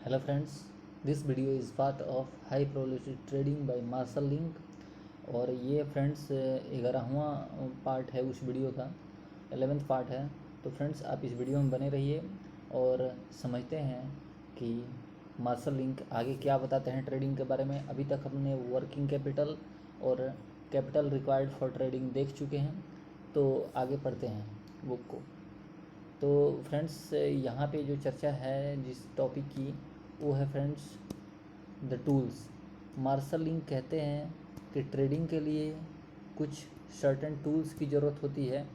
Hello friends, this video is part of high probability trading by Marshall Link. और ये friends 11वां part है उस video का, 11th part है। तो फ्रेंड्स आप इस वीडियो में बने रहिए और समझते हैं कि मार्शल लिंक आगे क्या बताते हैं ट्रेडिंग के बारे में। अभी तक हमने वर्किंग कैपिटल और कैपिटल रिक्वायर्ड फॉर ट्रेडिंग देख चुके हैं, तो आगे पढ़ते हैं बुक को। तो फ्रेंड्स यहाँ पे जो चर्चा है जिस टॉपिक की, वो है friends the tools. Marshall Link कहते हैं कि ट्रेडिंग के लिए कुछ सर्टेन टूल्स की ज़रूरत होती है,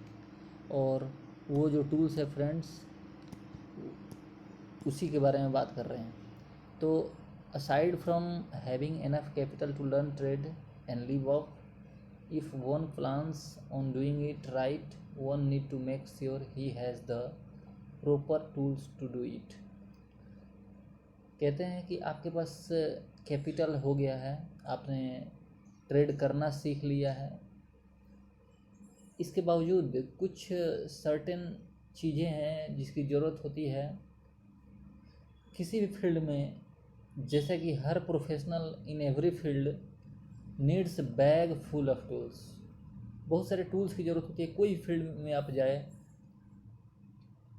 और वो जो टूल्स है फ्रेंड्स उसी के बारे में बात कर रहे हैं। तो aside from having enough capital to learn trade and live off, if one plans on doing it right, one need to make sure he has the proper tools to do it। कहते हैं कि आपके पास capital हो गया है, आपने trade करना सीख लिया है, इसके बावजूद कुछ सर्टेन चीज़ें हैं जिसकी ज़रूरत होती है किसी भी फील्ड में। जैसे कि हर professional in every field needs bag full of tools. बहुत सारे टूल्स की ज़रूरत होती है, कोई फील्ड में आप जाए।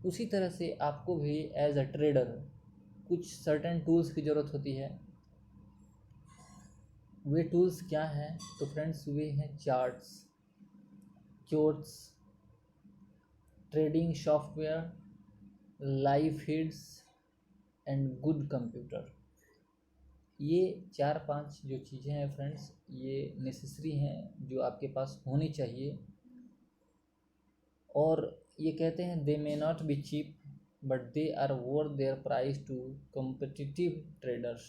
उसी तरह से आपको भी एज अ ट्रेडर कुछ सर्टेन टूल्स की ज़रूरत होती है। वे टूल्स क्या हैं? तो फ्रेंड्स वे हैं charts, quotes, trading software, live feeds and good computer. ये 4-5 जो चीज़ें हैं फ्रेंड्स, ये नेसेसरी हैं जो आपके पास होनी चाहिए। और ये कहते हैं they may not be cheap but they are worth their price to competitive traders.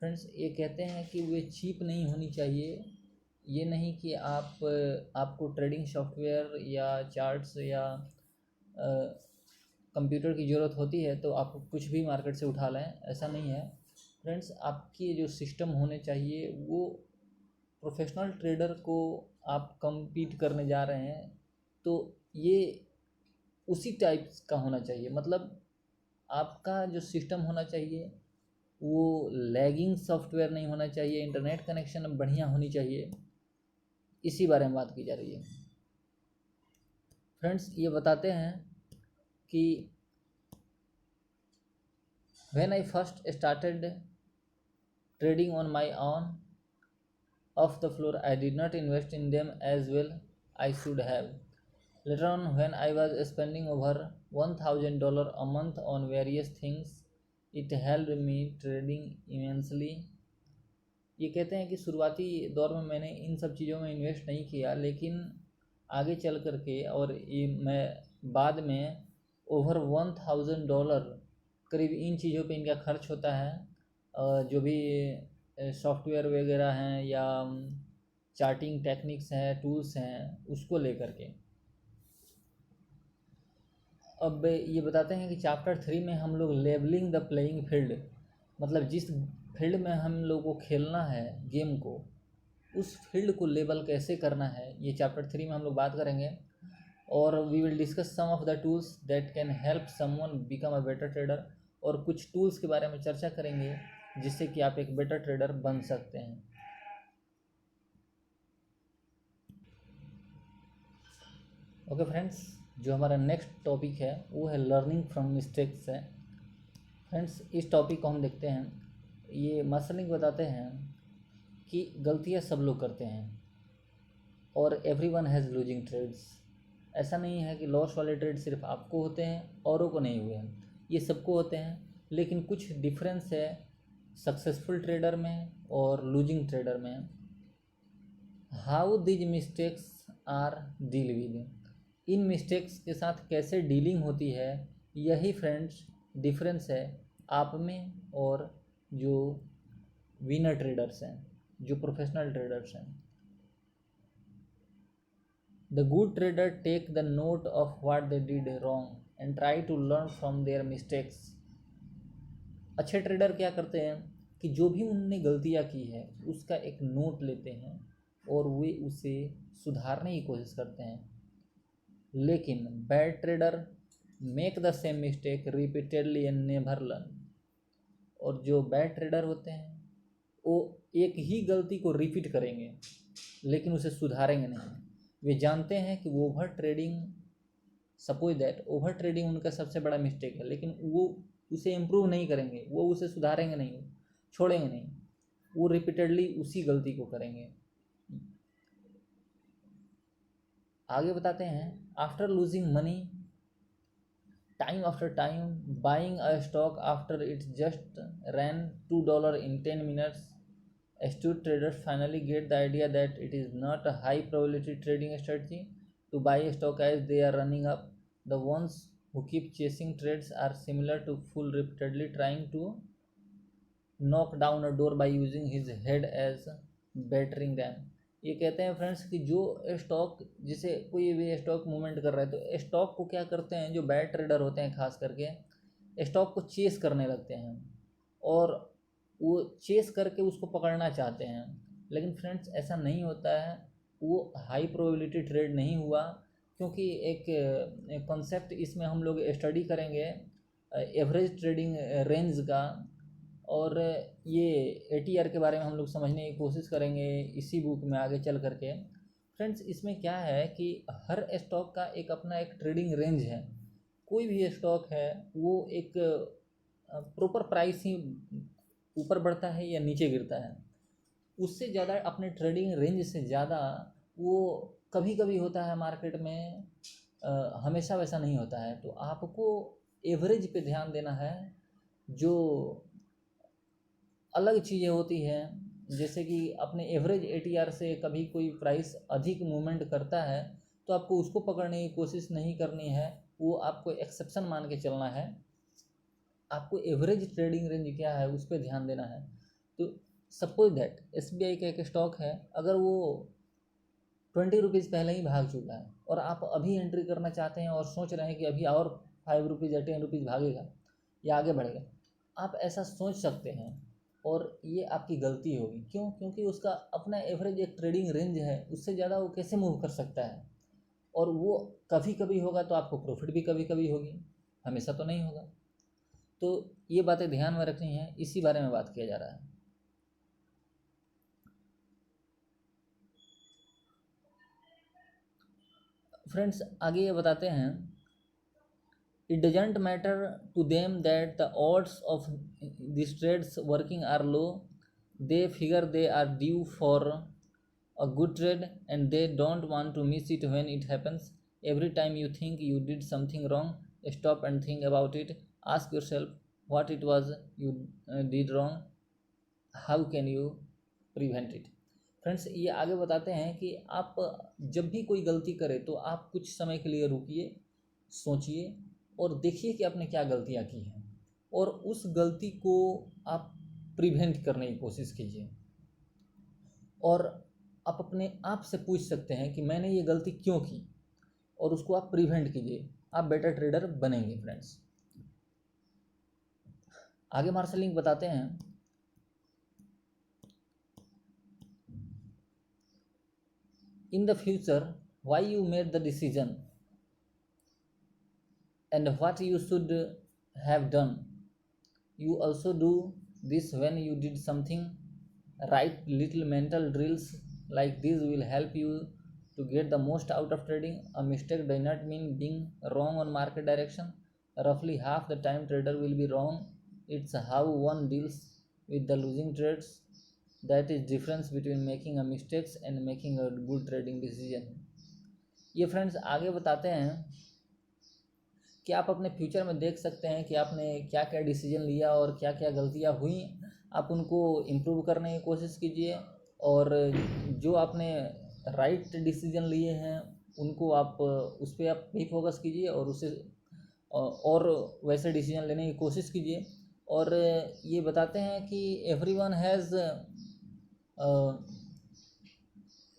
Friends ये कहते हैं कि वे चीप नहीं होनी चाहिए। ये नहीं कि आपको ट्रेडिंग सॉफ्टवेयर या चार्ट्स या कंप्यूटर की ज़रूरत होती है तो आप कुछ भी मार्केट से उठा लें, ऐसा नहीं है फ्रेंड्स। आपकी जो सिस्टम होने चाहिए वो प्रोफेशनल ट्रेडर को आप compete करने जा रहे हैं तो ये उसी टाइप का होना चाहिए। मतलब आपका जो सिस्टम होना चाहिए वो लैगिंग सॉफ्टवेयर नहीं होना चाहिए, इंटरनेट कनेक्शन बढ़िया होनी चाहिए। इसी बारे में बात की जा रही है फ्रेंड्स। ये बताते हैं कि when I first started trading on my own off the floor, I did not invest in them as well I should have. Later on, when I was spending over $1,000 a month on various things, it helped me trading immensely। ये कहते हैं कि शुरुआती दौर में मैंने इन सब चीज़ों में इन्वेस्ट नहीं किया, लेकिन आगे चल कर के और ये मैं बाद में ओवर $1,000 करीब इन चीज़ों पे इनका खर्च होता है। जो भी सॉफ्टवेयर वगैरह हैं या चार्टिंग टेक्निक्स हैं, टूल्स हैं, उसको लेकर के। अब ये बताते हैं कि चैप्टर 3 में हम लोग लेबलिंग द प्लेइंग फील्ड, मतलब जिस फील्ड में हम लोग को खेलना है गेम को, उस फील्ड को लेबल कैसे करना है, ये चैप्टर 3 में हम लोग बात करेंगे। और we will discuss some of the tools that can help someone become a better trader. और कुछ टूल्स के बारे में चर्चा करेंगे जिससे कि आप एक बेटर ट्रेडर बन सकते हैं। ओके फ्रेंड्स, जो हमारा नेक्स्ट टॉपिक है वो है लर्निंग फ्रॉम मिस्टेक्स है। फ्रेंड्स इस टॉपिक को हम देखते हैं। ये मार्शलिंग बताते हैं कि गलतियां सब लोग करते हैं और एवरीवन हैज़ लूजिंग ट्रेड्स। ऐसा नहीं है कि लॉस वाले ट्रेड सिर्फ आपको होते हैं, औरों को नहीं हुए हैं, ये सबको होते हैं। लेकिन कुछ डिफरेंस है सक्सेसफुल ट्रेडर में और लूजिंग ट्रेडर में। How these mistakes are deal with, इन मिस्टेक्स के साथ कैसे डीलिंग होती है, यही फ्रेंड्स डिफरेंस है आप में और जो विनर ट्रेडर्स हैं, जो प्रोफेशनल ट्रेडर्स हैं। The good trader take the note of what they did wrong and try to learn from their mistakes. अच्छे ट्रेडर क्या करते हैं कि जो भी उनने गलतियां की है उसका एक नोट लेते हैं और वे उसे सुधारने की कोशिश करते हैं। लेकिन bad trader make the same mistake repeatedly and never learn. और जो बैड ट्रेडर होते हैं वो एक ही गलती को रिपीट करेंगे लेकिन उसे सुधारेंगे नहीं। वे जानते हैं कि वो over trading, suppose that over trading उनका सबसे बड़ा मिस्टेक है, लेकिन वो उसे इम्प्रूव नहीं करेंगे, वो उसे सुधारेंगे नहीं, छोड़ेंगे नहीं, वो रिपीटेडली उसी गलती को करेंगे। आगे बताते हैं, after losing money time after time buying a stock after it just ran $2 in 10 minutes, astute traders finally get the idea that it is not a high probability trading strategy to buy a stock as they are running up. The ones who keep chasing trades are similar to fool repeatedly trying to knock down a door by using his head as battering ram. ये कहते हैं friends कि जो stock, जिसे कोई भी stock movement कर रहा है तो स्टॉक को क्या करते हैं, जो बैड ट्रेडर होते हैं खास करके स्टॉक को चेस करने लगते हैं और वो चेस करके उसको पकड़ना चाहते हैं। लेकिन फ्रेंड्स ऐसा नहीं होता है, वो हाई प्रोबेबिलिटी ट्रेड नहीं हुआ, क्योंकि एक कॉन्सेप्ट इसमें हम लोग स्टडी करेंगे एवरेज ट्रेडिंग रेंज का, और ये ATR के बारे में हम लोग समझने की कोशिश करेंगे इसी बुक में आगे चल करके। फ्रेंड्स इसमें क्या है कि हर स्टॉक का एक अपना एक ट्रेडिंग रेंज है। कोई भी स्टॉक है वो एक प्रॉपर प्राइस ही ऊपर बढ़ता है या नीचे गिरता है, उससे ज़्यादा अपने ट्रेडिंग रेंज से ज़्यादा वो कभी कभी होता है मार्केट में, हमेशा वैसा नहीं होता है। तो आपको एवरेज पे ध्यान देना है। जो अलग चीज़ें होती हैं, जैसे कि अपने एवरेज ATR से कभी कोई प्राइस अधिक मूवमेंट करता है तो आपको उसको पकड़ने की कोशिश नहीं करनी है, वो आपको एक्सेप्शन मान के चलना है। आपको एवरेज ट्रेडिंग रेंज क्या है उस पर ध्यान देना है। तो सपोज दैट SBI का एक स्टॉक है, अगर वो 20 रुपीज़ पहले ही भाग चुका है और आप अभी एंट्री करना चाहते हैं और सोच रहे हैं कि अभी और 5 रुपीज़ या 10 रुपीज़ भागेगा या आगे बढ़ेगा, आप ऐसा सोच सकते हैं और ये आपकी गलती होगी। क्यों? क्योंकि उसका अपना एवरेज एक ट्रेडिंग रेंज है, उससे ज़्यादा वो कैसे मूव कर सकता है। और वो कभी कभी होगा तो आपको प्रॉफिट भी कभी कभी होगी, हमेशा तो नहीं होगा। तो ये बातें ध्यान में रखनी है, इसी बारे में बात किया जा रहा है। फ्रेंड्स आगे ये बताते हैं, it doesn't matter to them that the odds of these trades working are low. They figure they are due for a good trade and they don't want to miss it when it happens. Every time you think you did something wrong, stop and think about it. Ask yourself what it was you did wrong. How can you prevent it? Friends ये आगे बताते हैं कि आप जब भी कोई गलती करें तो आप कुछ समय के लिए रुकिए, सोचिए और देखिए कि आपने क्या गलतियां की हैं और उस गलती को आप प्रिवेंट करने की कोशिश कीजिए। और आप अपने आप से पूछ सकते हैं कि मैंने ये गलती क्यों की, और उसको आप प्रिवेंट कीजिए, आप बेटर ट्रेडर बनेंगे। फ्रेंड्स आगे मार्शल लिंक बताते हैं, in the future why you made the decision and what you should have done. You also do this when you did something right. Little mental drills like this will help you to get the most out of trading. A mistake does not mean being wrong on market direction. Roughly half the time trader will be wrong. It's how one deals with the losing trades that is difference between making a mistakes and making a good trading decision. ये friends आगे बताते हैं कि आप अपने future में देख सकते हैं कि आपने क्या क्या डिसीजन लिया और क्या क्या गलतियां हुई, आप उनको इम्प्रूव करने की कोशिश कीजिए और जो आपने राइट डिसीजन लिए हैं उनको आप उस पर आप भी फोकस कीजिए और उसे और वैसे डिसीजन लेने की कोशिश कीजिए। और ये बताते हैं कि एवरीवन हैज़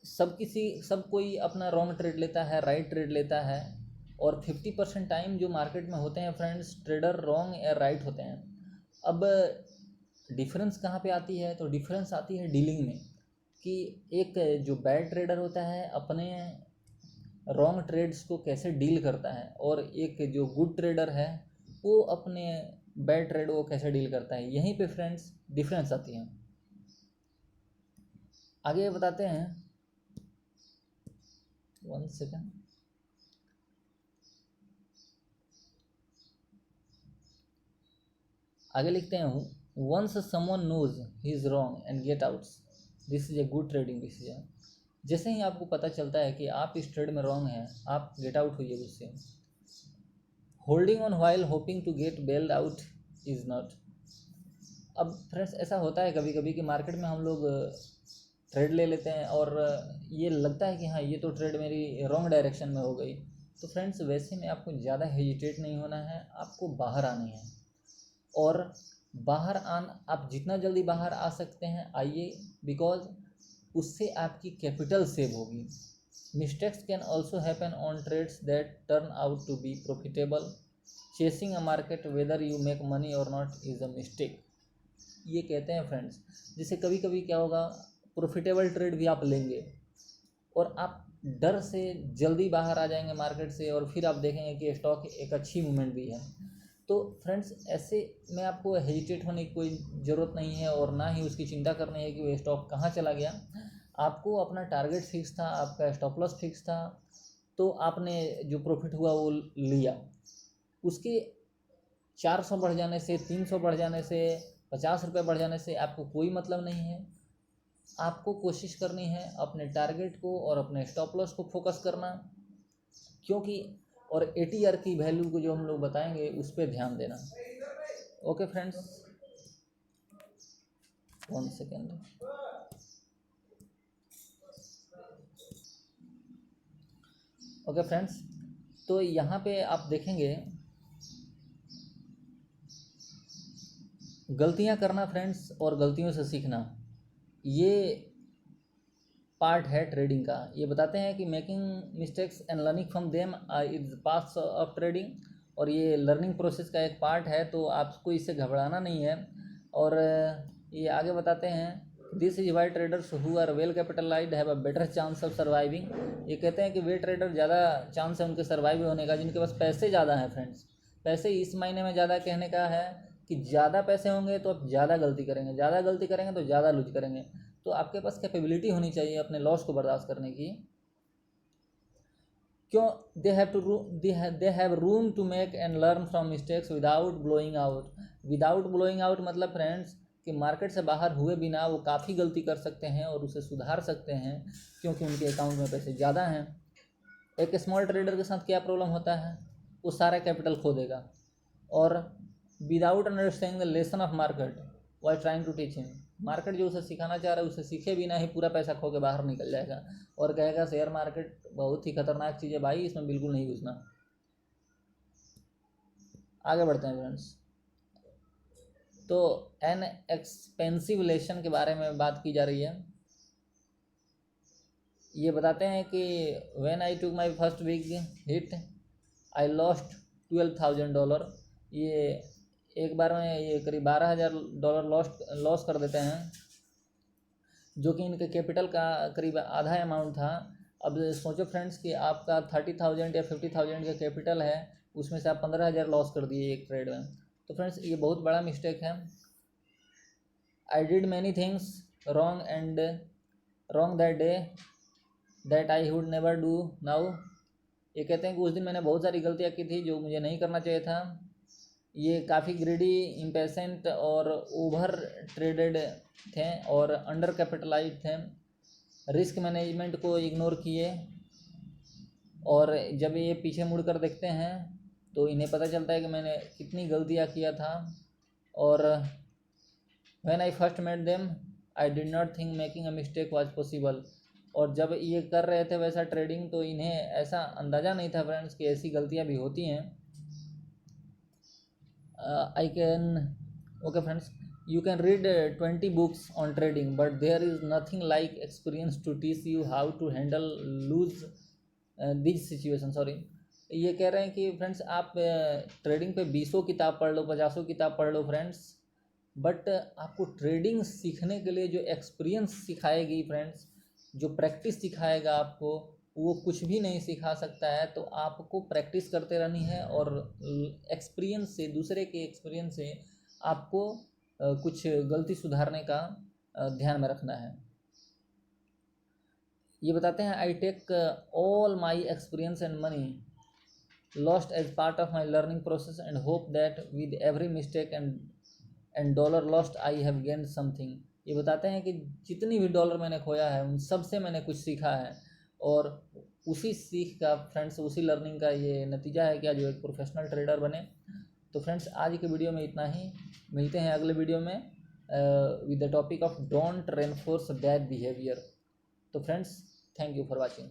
सब कोई अपना रॉन्ग ट्रेड लेता है, राइट ट्रेड लेता है, और 50% टाइम जो मार्केट में होते हैं फ्रेंड्स ट्रेडर रॉन्ग या राइट होते हैं। अब डिफरेंस कहाँ पे आती है? तो डिफरेंस आती है डीलिंग में, कि एक जो बैड ट्रेडर होता है अपने रॉन्ग ट्रेड्स को कैसे डील करता है, और एक जो गुड ट्रेडर है वो अपने बैड ट्रेड वो कैसे डील करता है। यहीं पे फ्रेंड्स डिफरेंस आती है। आगे बताते हैं, 1 सेकेंड। आगे लिखते हैं, once someone knows he is wrong and get out, this is a good trading decision. जैसे ही आपको पता चलता है कि आप इस ट्रेड में रॉन्ग हैं, आप गेट आउट होइए उससे। Holding on while hoping to get bailed out is not. अब फ्रेंड्स ऐसा होता है कभी कभी कि मार्केट में हम लोग ट्रेड ले लेते हैं और ये लगता है कि हाँ ये तो ट्रेड मेरी रॉन्ग डायरेक्शन में हो गई। तो फ्रेंड्स वैसे में आपको ज़्यादा हेजिटेट नहीं होना है, आपको बाहर आनी है। और बाहर आप जितना जल्दी बाहर आ सकते हैं आइए, बिकॉज उससे आपकी कैपिटल सेव होगी। Mistakes can also happen on trades that turn out to be profitable. Chasing a market whether you make money or not is a mistake. ये कहते हैं फ्रेंड्स, जैसे कभी कभी क्या होगा, प्रॉफिटेबल ट्रेड भी आप लेंगे और आप डर से जल्दी बाहर आ जाएंगे मार्केट से, और फिर आप देखेंगे कि स्टॉक एक अच्छी मूवमेंट भी है। तो फ्रेंड्स ऐसे में आपको हेजिटेट होने की कोई ज़रूरत नहीं है और ना ही उसकी चिंता करनी है कि वो स्टॉक कहाँ चला गया। आपको अपना टारगेट फिक्स था, आपका स्टॉप लॉस फिक्स था, तो आपने जो प्रॉफिट हुआ वो लिया। उसके 400 बढ़ जाने से, 300 बढ़ जाने से, 50 रुपये बढ़ जाने से आपको कोई मतलब नहीं है। आपको कोशिश करनी है अपने टारगेट को और अपने स्टॉप लॉस को फोकस करना, क्योंकि और ATR की वैल्यू को जो हम लोग बताएंगे उस पर ध्यान देना। Okay friends, 1 second. Okay friends, तो यहाँ पे आप देखेंगे गलतियाँ करना फ्रेंड्स और गलतियों से सीखना, ये पार्ट है ट्रेडिंग का। ये बताते हैं कि making mistakes and learning from them is parts of trading, और ये लर्निंग प्रोसेस का एक पार्ट है, तो आपको इससे घबराना नहीं है। और ये आगे बताते हैं, this is why traders who are well capitalized have a better chance of surviving. ये कहते हैं कि वे ट्रेडर ज़्यादा चांस है उनके सर्वाइव होने का जिनके पास पैसे ज़्यादा हैं। फ्रेंड्स पैसे इस महीने में ज़्यादा कहने का है कि ज़्यादा पैसे होंगे तो आप ज़्यादा गलती करेंगे, ज़्यादा गलती करेंगे तो ज़्यादा लूज करेंगे। तो आपके पास कैपेबिलिटी होनी चाहिए अपने लॉस को बर्दाश्त करने की। क्यों? They have room to make and learn from mistakes without blowing out. Without blowing out मतलब फ्रेंड्स कि मार्केट से बाहर हुए बिना वो काफ़ी गलती कर सकते हैं और उसे सुधार सकते हैं, क्योंकि उनके अकाउंट में पैसे ज़्यादा हैं। एक स्मॉल ट्रेडर के साथ क्या प्रॉब्लम होता है, वो सारा कैपिटल खो देगा, और without understanding the lesson of market why trying to teach him. Market जो उसे सिखाना चाह रहा है उसे सीखे बिना ही पूरा पैसा खो के बाहर निकल जाएगा और कहेगा शेयर मार्केट बहुत ही खतरनाक चीज़ है भाई, इसमें बिल्कुल नहीं घुसना। आगे बढ़ते हैं फ्रेंड्स। तो एन एक्सपेंसिव लेसन के बारे में बात की जा रही है। ये बताते हैं कि when I took my first big hit I lost $12,000। ये एक बार में ये करीब $12,000 लॉस कर देते हैं, जो कि इनके कैपिटल का करीब आधा अमाउंट था। अब सोचो फ्रेंड्स कि आपका 30,000 या 50,000 का कैपिटल है, उसमें से आप 15,000 लॉस कर दिए एक ट्रेड में। तो फ्रेंड्स ये बहुत बड़ा मिस्टेक है। I did many things wrong and wrong that day that I would never do now. ये कहते हैं कि उस दिन मैंने बहुत सारी गलतियाँ की थी जो मुझे नहीं करना चाहिए था। ये काफ़ी ग्रीडी, इम्पेशेंट और ओवर ट्रेडेड थे और अंडर कैपिटलाइज थे। रिस्क मैनेजमेंट को इग्नोर किए, और जब ये पीछे मुड़ कर देखते हैं तो इन्हें पता चलता है कि मैंने कितनी गलतियाँ किया था। और when I first met them I did not think making a mistake was possible. और जब ये कर रहे थे वैसा ट्रेडिंग, तो इन्हें ऐसा अंदाज़ा नहीं था फ्रेंड्स कि ऐसी गलतियाँ भी होती हैं। I can, okay friends, you can read 20 books on trading, but there is nothing like experience to teach you how to handle lose these situations। Sorry, ये कह रहे हैं कि फ्रेंड्स आप ट्रेडिंग पे 20 किताब पढ़ लो, 50 किताब पढ़ लो फ्रेंड्स, बट आपको ट्रेडिंग सीखने के लिए जो एक्सपीरियंस सिखाएगी फ्रेंड्स, जो प्रैक्टिस सिखाएगा आपको, वो कुछ भी नहीं सिखा सकता है। तो आपको प्रैक्टिस करते रहनी है और एक्सपीरियंस से, दूसरे के एक्सपीरियंस से आपको कुछ गलती सुधारने का ध्यान में रखना है। ये बताते हैं, I take all my experience and money lost as part of my learning process and hope that with every mistake and dollar lost I have gained something. ये बताते हैं कि जितनी भी डॉलर मैंने खोया है उन सब से मैंने कुछ सीखा है, और उसी सीख का फ्रेंड्स, उसी लर्निंग का ये नतीजा है क्या जो एक प्रोफेशनल ट्रेडर बने। तो फ्रेंड्स आज के वीडियो में इतना ही, मिलते हैं अगले वीडियो में with the topic of don't reinforce bad behaviour. तो friends thank you for watching.